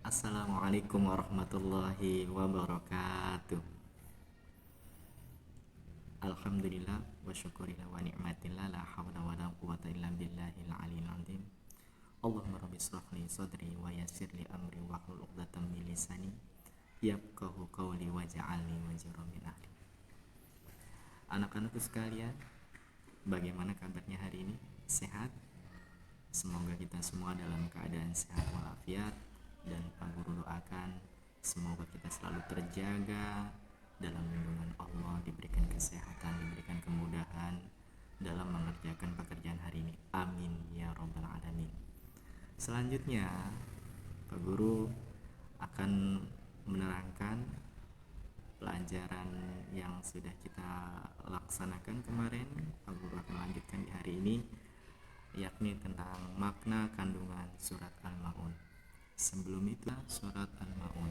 Assalamualaikum warahmatullahi wabarakatuh. Alhamdulillah wa syukurillah wa ni'matillah la hawla wa la quwata illa billahil aliyil azim. Allahumma rabbi shrah li sadri wa yassir li amri wa hlul 'uqdatam min lisani yafqahu qawli waj'alni waziran min ahli. Anak-anakku sekalian, bagaimana kabarnya hari ini? Sehat? Semoga kita semua dalam keadaan sehat walafiat, dan Pak Guru doakan semoga kita selalu terjaga dalam lindungan Allah, diberikan kesehatan, diberikan kemudahan dalam mengerjakan pekerjaan hari ini. Amin ya robbal alamin. Selanjutnya Pak Guru akan menerangkan pelajaran yang sudah kita laksanakan kemarin. Pak Guru akan lanjutkan di hari ini, yakni tentang makna kandungan surat Al-Ma'un. Sebelum itu, surat Al-Ma'un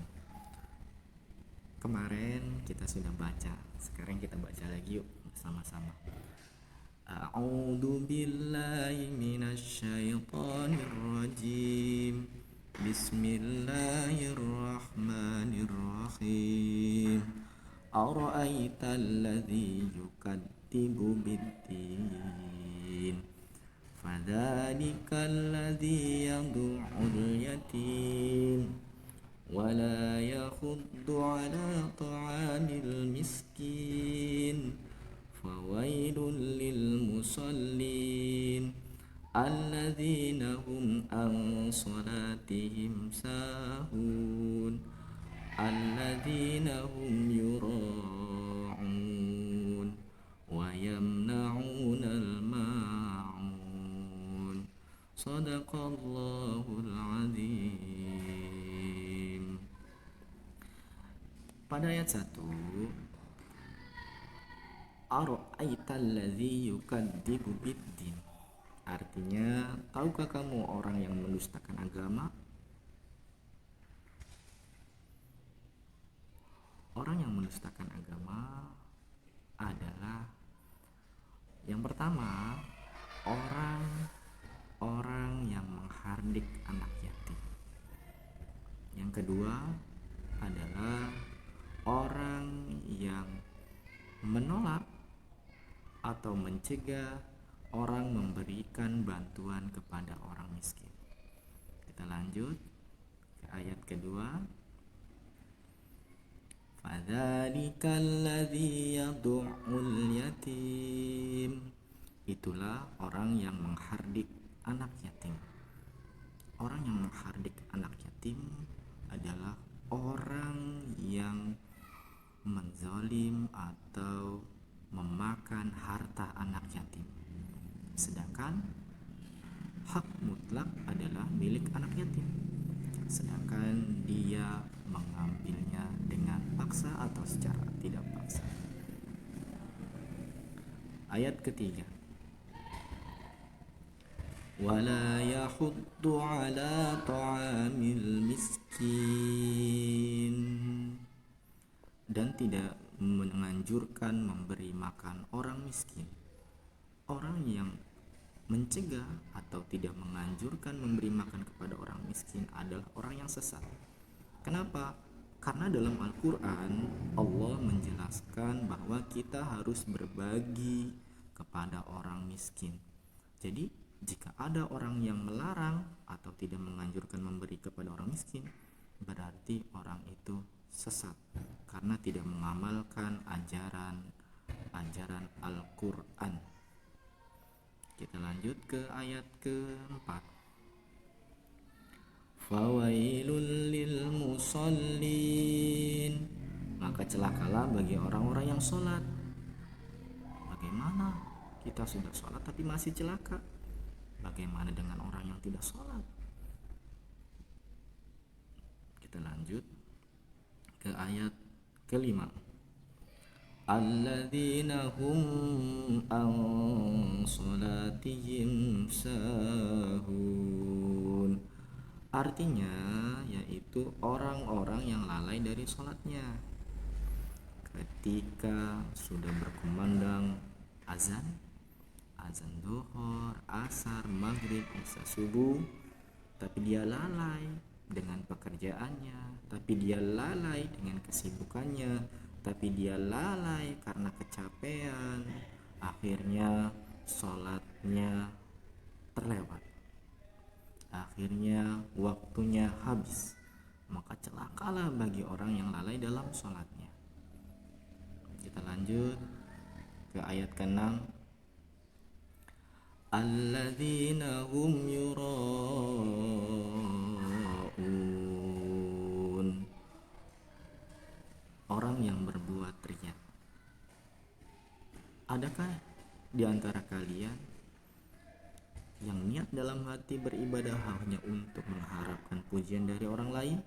kemarin kita sudah baca, sekarang kita baca lagi yuk bersama-sama. A'udzu billahi minasy syaithanir rajim. Bismillahirrahmanirrahim. Ara'aital ladzi yukadzibu biddin. Fadzalikal ladzi yad'ul yatim wa la yakhuddu 'ala ta'amil miskin. Fawailul lil musallin alladzina hum an salatihim sahun alladzina hum yura'un wa yamna'unal ma'un. Shadaqallahul azim. Pada ayat 1, Ara'aital ladzi yukadzibu biddin. Artinya, tahukah kamu orang yang mendustakan agama? Orang yang mendustakan agama adalah yang pertama, orang yang menghardik anak yatim. Yang kedua adalah orang yang menolak atau mencegah orang memberikan bantuan kepada orang miskin. Kita lanjut ke ayat kedua. Fadzalikal ladzi yad'ul yatim. Itulah orang yang menghardik anak yatim. Orang yang menghardik anak yatim adalah orang yang menzalim atau memakan harta anak yatim, sedangkan hak mutlak adalah milik anak yatim, sedangkan dia mengambilnya dengan paksa atau secara tidak paksa. Ayat ketiga, wala yahuddu ala ta'amil miskin, dan tidak menganjurkan memberi makan orang miskin. Orang yang mencegah atau tidak menganjurkan memberi makan kepada orang miskin adalah orang yang sesat. Kenapa? Karena dalam Al-Quran Allah menjelaskan bahwa kita harus berbagi kepada orang miskin. Jadi jika ada orang yang melarang atau tidak menganjurkan memberi kepada orang miskin, berarti orang itu sesat karena tidak mengamalkan ajaran Al-Quran. Kita lanjut ke ayat keempat. Fawailul lil musallin. Maka celakalah bagi orang-orang yang sholat. Bagaimana kita sudah sholat tapi masih celaka? Bagaimana dengan orang yang tidak sholat? Kita lanjut ke ayat kelima. Alladzina hum an salatihim sahun. Artinya yaitu orang-orang yang lalai dari sholatnya. Ketika sudah berkumandang azan zuhur, asar, maghrib, isya, subuh, tapi dia lalai, dengan pekerjaannya, tapi dia lalai dengan kesibukannya, tapi dia lalai karena kecapean, akhirnya sholatnya terlewat, akhirnya waktunya habis. Maka celakalah bagi orang yang lalai dalam sholatnya. Kita lanjut ke ayat ke-6. Alladzina hum yura'un, orang yang berbuat riya. Adakah di antara kalian yang niat dalam hati beribadah hanya untuk mengharapkan pujian dari orang lain?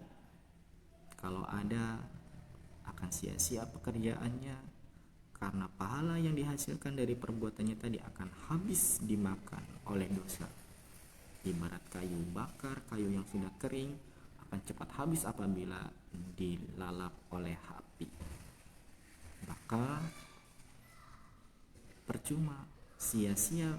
Kalau ada, akan sia-sia pekerjaannya, karena pahala yang dihasilkan dari perbuatannya tadi akan habis dimakan oleh dosa. Ibarat kayu bakar, kayu yang sudah kering akan cepat habis apabila dilalap oleh api. Maka percuma, sia-sia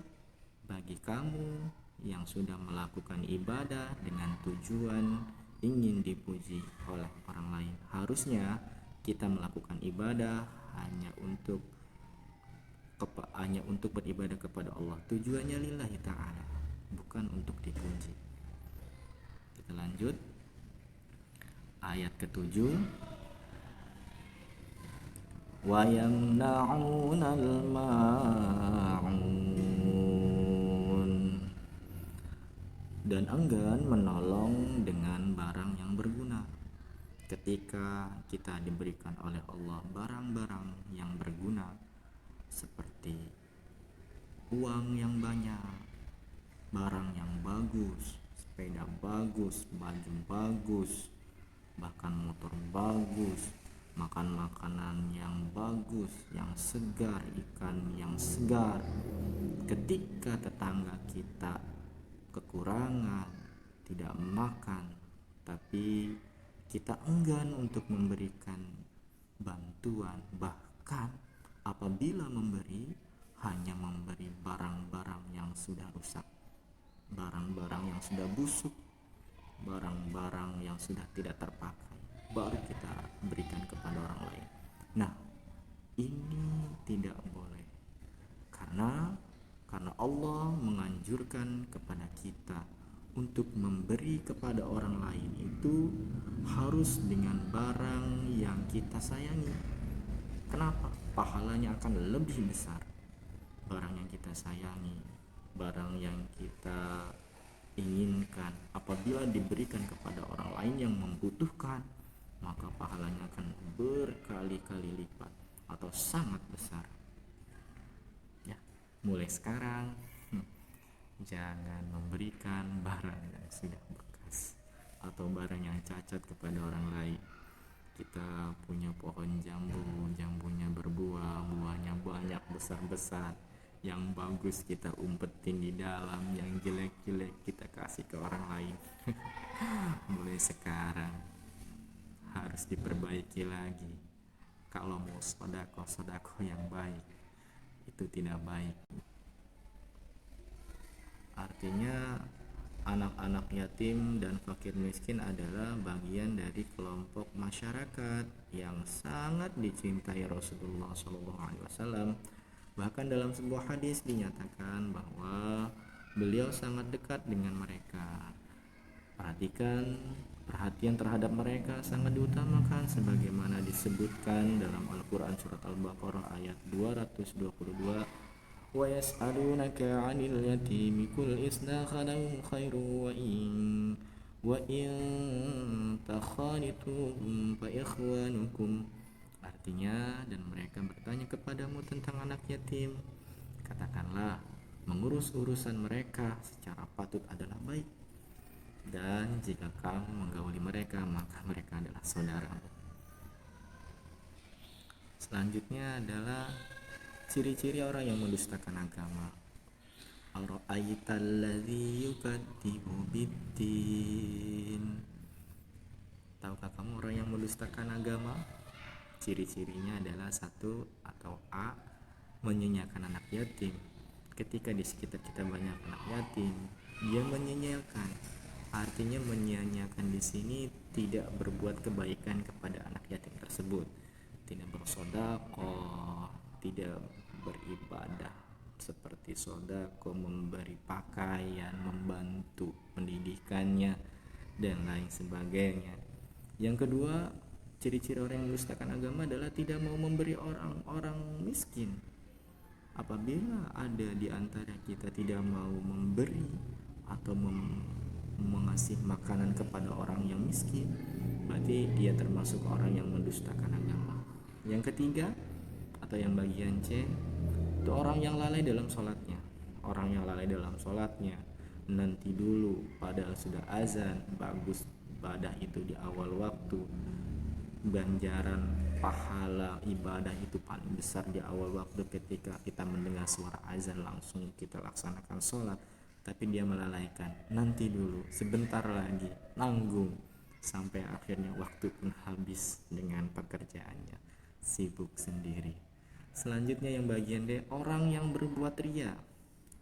bagi kamu yang sudah melakukan ibadah dengan tujuan ingin dipuji oleh orang lain. Harusnya kita melakukan ibadah hanya untuk beribadah kepada Allah. Tujuannya lillahi ta'ala, bukan untuk dipuji. Kita lanjut ayat ke-7. Wa yamna'unal ma'un, dan enggan menolong dengan barang yang berguna. Ketika kita diberikan oleh Allah barang-barang yang berguna seperti uang yang banyak, barang yang bagus, sepeda bagus, baju bagus, bahkan motor bagus, makan makanan yang bagus, yang segar, ikan yang segar. Ketika tetangga kita kekurangan, tidak makan, tapi kita enggan untuk memberikan bantuan, bahkan apabila memberi, hanya memberi barang-barang yang sudah rusak, barang-barang yang sudah busuk, barang-barang yang sudah tidak terpakai, baru kita berikan kepada orang lain. Nah, ini tidak boleh, karena Allah menganjurkan kepada kita untuk memberi kepada orang lain itu harus dengan barang yang kita sayangi. Kenapa? Pahalanya akan lebih besar. Barang yang kita sayangi, barang yang kita inginkan, apabila diberikan kepada orang lain yang membutuhkan, maka pahalanya akan berkali-kali lipat atau sangat besar. Ya, mulai sekarang jangan memberikan barang yang sudah bekas atau barang yang cacat kepada orang lain. Kita punya pohon jambu, jambunya berbuah, buahnya banyak besar-besar, yang bagus kita umpetin di dalam, yang jelek-jelek kita kasih ke orang lain. Mulai sekarang harus diperbaiki lagi. Kalau mau sedekah yang baik, itu tidak baik. Artinya anak-anak yatim dan fakir miskin adalah bagian dari kelompok masyarakat yang sangat dicintai Rasulullah SAW. Bahkan dalam sebuah hadis dinyatakan bahwa beliau sangat dekat dengan mereka. Perhatian terhadap mereka sangat diutamakan sebagaimana disebutkan dalam Al-Quran surat Al-Baqarah ayat 222. وَيَسْأَلُونَكَ عَنِ الْيَتِيمِ قُلْ إِصْلَاحٌ لَهُ خَيْرٌ وَإِن تَخَالِطُوهُمْ فَإِخْوَانُكُمْ. Artinya, dan mereka bertanya kepadamu tentang anak yatim, katakanlah, mengurus urusan mereka secara patut adalah baik, dan jika kamu menggauli mereka, maka mereka adalah saudaramu. Selanjutnya adalah ciri-ciri orang yang mendustakan agama. Ara'aital ladzi yukadzibu biddin. Tahukah kamu orang yang mendustakan agama? Ciri-cirinya adalah 1 atau A, menyanyiakan anak yatim. Ketika di sekitar kita banyak anak yatim, dia menyanyiakan. Artinya menyia-nyiakan di sini tidak berbuat kebaikan kepada anak yatim tersebut, tidak bersedekah, tidak beribadah seperti sedekah, memberi pakaian, membantu pendidikannya dan lain sebagainya. Yang kedua, ciri-ciri orang yang mendustakan agama adalah tidak mau memberi orang-orang miskin. Apabila ada di antara kita tidak mau memberi atau mengasih makanan kepada orang yang miskin, berarti dia termasuk orang yang mendustakan agama. Yang ketiga, atau yang bagian C, itu orang yang lalai dalam sholatnya. Orang yang lalai dalam sholatnya, nanti dulu padahal sudah azan, bagus ibadah itu di awal waktu, ganjaran pahala ibadah itu paling besar di awal waktu ketika kita mendengar suara azan langsung kita laksanakan sholat, tapi dia melalaikan, nanti dulu, sebentar lagi, nanggung, sampai akhirnya waktu pun habis dengan pekerjaannya, sibuk sendiri. Selanjutnya yang bagian D, orang yang berbuat ria,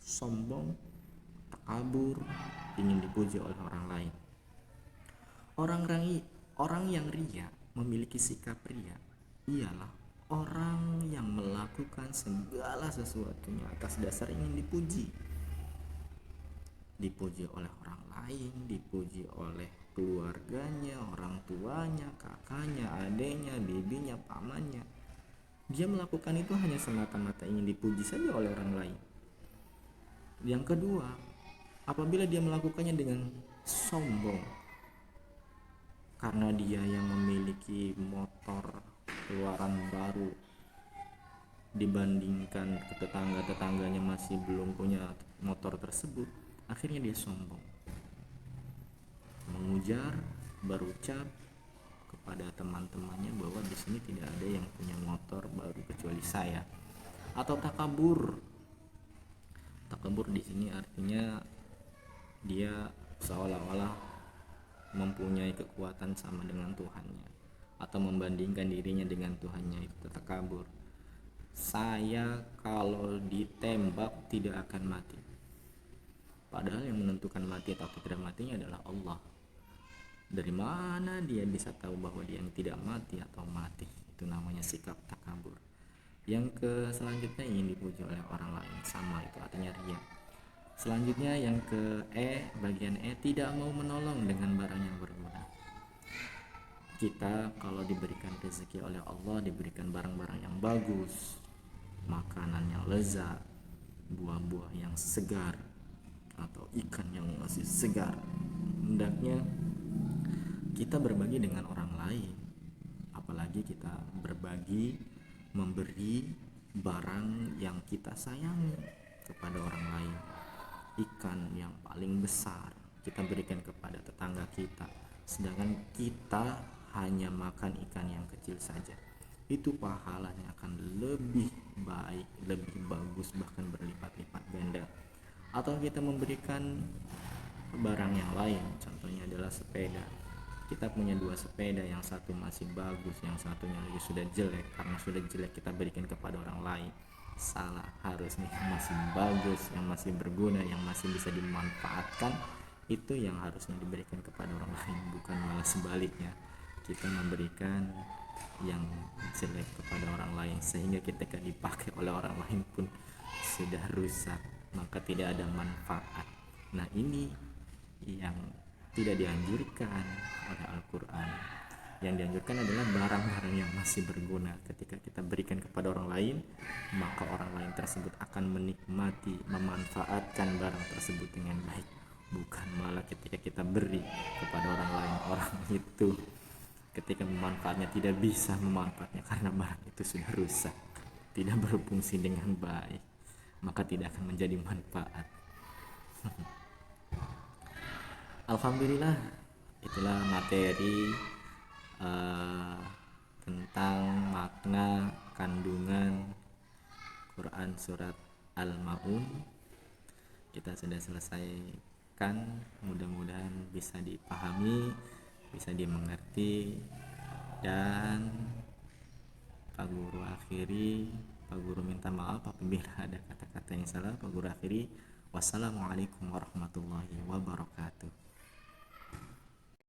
sombong, takabur, ingin dipuji oleh orang lain. Orang yang ria memiliki sikap ria ialah orang yang melakukan segala sesuatunya atas dasar ingin dipuji oleh orang lain, dipuji oleh keluarganya, orang tuanya, kakaknya, adiknya, bibinya, pamannya. Dia melakukan itu hanya semata-mata ingin dipuji saja oleh orang lain. Yang kedua, apabila dia melakukannya dengan sombong, karena dia yang memiliki motor keluaran baru dibandingkan tetangga-tetangganya masih belum punya motor tersebut, akhirnya dia sombong, mengujar, berucap kepada teman-temannya bahwa di sini tidak ada yang punya motor baru kecuali saya. Atau takabur di sini artinya dia seolah-olah mempunyai kekuatan sama dengan Tuhannya atau membandingkan dirinya dengan Tuhannya, itu takabur. Saya kalau ditembak tidak akan mati, padahal yang menentukan mati atau tidak matinya adalah Allah. Dari mana dia bisa tahu bahwa dia yang tidak mati atau mati? Itu namanya sikap takabur. Yang selanjutnya ingin dipuji oleh orang lain, sama itu artinya ria. Selanjutnya yang ke E, bagian E, tidak mau menolong dengan barang yang berguna. Kita kalau diberikan rezeki oleh Allah, diberikan barang-barang yang bagus, makanan yang lezat, buah-buah yang segar, atau ikan yang masih segar, hendaknya kita berbagi dengan orang lain. Apalagi kita berbagi, memberi barang yang kita sayangi kepada orang lain. Ikan yang paling besar kita berikan kepada tetangga kita, sedangkan kita hanya makan ikan yang kecil saja, itu pahalanya akan lebih baik, lebih bagus, bahkan berlipat-lipat ganda. Atau kita memberikan barang yang lain, contohnya adalah sepeda. Kita punya 2 sepeda, yang satu masih bagus, yang satunya lagi sudah jelek. Karena sudah jelek kita berikan kepada orang lain, salah. Harusnya yang masih bagus, yang masih berguna, yang masih bisa dimanfaatkan, itu yang harusnya diberikan kepada orang lain, bukan malah sebaliknya, kita memberikan yang jelek kepada orang lain, sehingga ketika dipakai oleh orang lain pun sudah rusak, maka tidak ada manfaat. Nah, ini yang tidak dianjurkan oleh Al-Quran. Yang dianjurkan adalah barang-barang yang masih berguna. Ketika kita berikan kepada orang lain, maka orang lain tersebut akan menikmati, memanfaatkan barang tersebut dengan baik, bukan malah ketika kita beri kepada orang lain, orang itu ketika memanfaatnya tidak bisa memanfaatnya karena barang itu sudah rusak, tidak berfungsi dengan baik, maka tidak akan menjadi manfaat. Alhamdulillah, itulah materi tentang makna kandungan Quran surat Al-Maun. Kita sudah selesaikan, mudah-mudahan bisa dipahami, bisa dimengerti. Dan Pak Guru minta maaf apabila ada kata-kata yang salah. Pak Guru akhiri, wassalamualaikum warahmatullahi wabarakatuh.